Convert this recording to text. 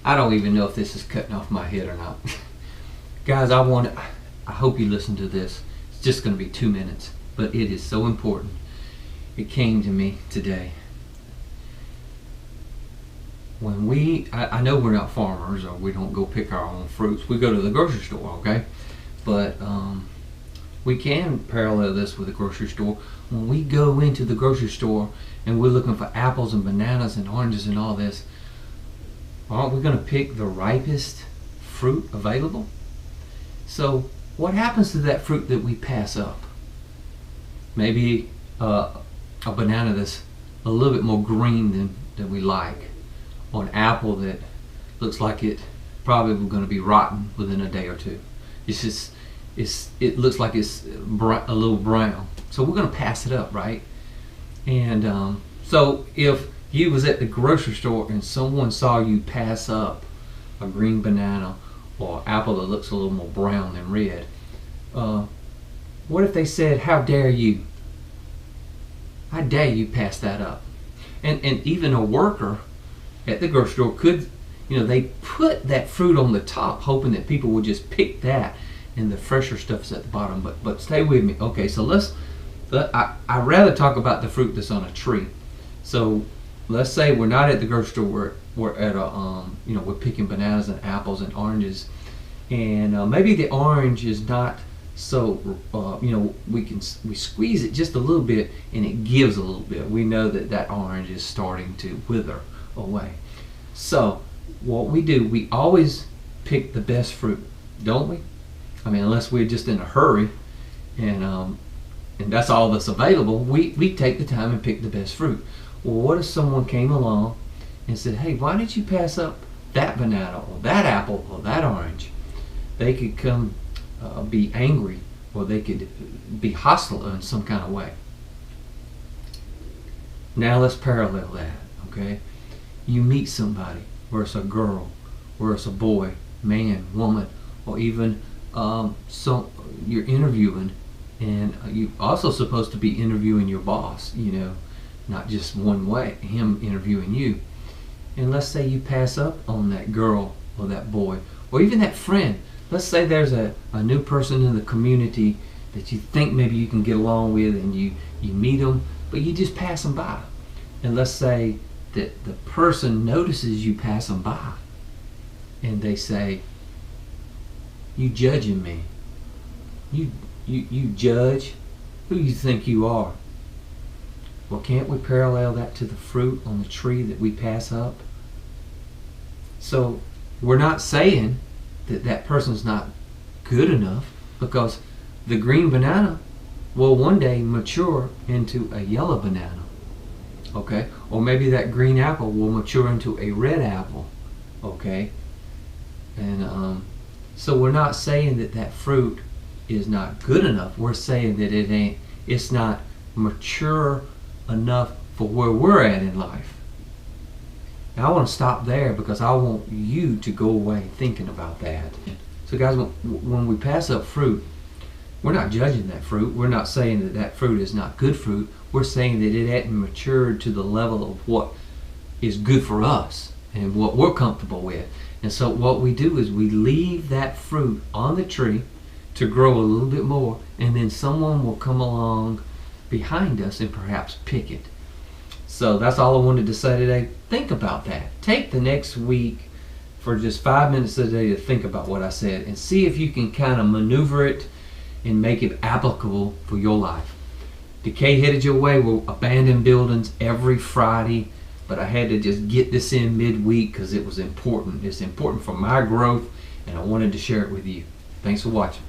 I don't even know if this is cutting off my head or not. Guys, I hope you listen to this. It's just going to be 2 minutes, but it is so important. It came to me today. When I know we're not farmers, or we don't go pick our own fruits. We go to the grocery store, okay? But we can parallel this with the grocery store. When we go into the grocery store and we're looking for apples and bananas and oranges and all this, aren't we going to pick the ripest fruit available? So what happens to that fruit that we pass up? Maybe a banana that's a little bit more green than we like, or an apple that looks like it probably going to be rotten within a day or two. It looks like it's a little brown, so we're going to pass it up, right? And so if you was at the grocery store and someone saw you pass up a green banana or apple that looks a little more brown than red, what if they said, "How dare you? How dare you pass that up?" And even a worker at the grocery store could, they put that fruit on the top, hoping that people would just pick that, and the fresher stuff is at the bottom. But stay with me, okay? So I'd rather talk about the fruit that's on a tree. So let's say we're not at the grocery store. We're at we're picking bananas and apples and oranges, and maybe the orange is not so, we squeeze it just a little bit and it gives a little bit. We know that orange is starting to wither away. So what we do, we always pick the best fruit, don't we? I mean, unless we're just in a hurry and that's all that's available, we take the time and pick the best fruit. Well, what if someone came along and said, "Hey, why did you pass up that banana or that apple or that orange?" They could come be angry, or they could be hostile in some kind of way. Now let's parallel that, okay? You meet somebody, where it's a girl, where it's a boy, man, woman, or even you're interviewing, and you're also supposed to be interviewing your boss, not just one way, him interviewing you. And let's say you pass up on that girl or that boy, or even that friend. Let's say there's a new person in the community that you think maybe you can get along with, and you meet them, but you just pass them by. And let's say that the person notices you pass them by, and they say, "You judging me? You judge? Who you think you are?" Well, can't we parallel that to the fruit on the tree that we pass up? So we're not saying that person's not good enough, because the green banana will one day mature into a yellow banana, okay? Or maybe that green apple will mature into a red apple, okay? And so we're not saying that fruit is not good enough. We're saying that it's not mature enough for where we're at in life. Now I want to stop there, because I want you to go away thinking about that. So guys, when we pass up fruit, we're not judging that fruit. We're not saying that fruit is not good fruit. We're saying that it hadn't matured to the level of what is good for us and what we're comfortable with. And so what we do is we leave that fruit on the tree to grow a little bit more, and then someone will come along behind us and perhaps pick it. So that's all I wanted to say today. Think about that. Take the next week for just 5 minutes a day to think about what I said, and see if you can kind of maneuver it and make it applicable for your life. Decay headed your way. We'll abandon buildings every Friday, but I had to just get this in midweek because it was important. It's important for my growth, and I wanted to share it with you. Thanks for watching.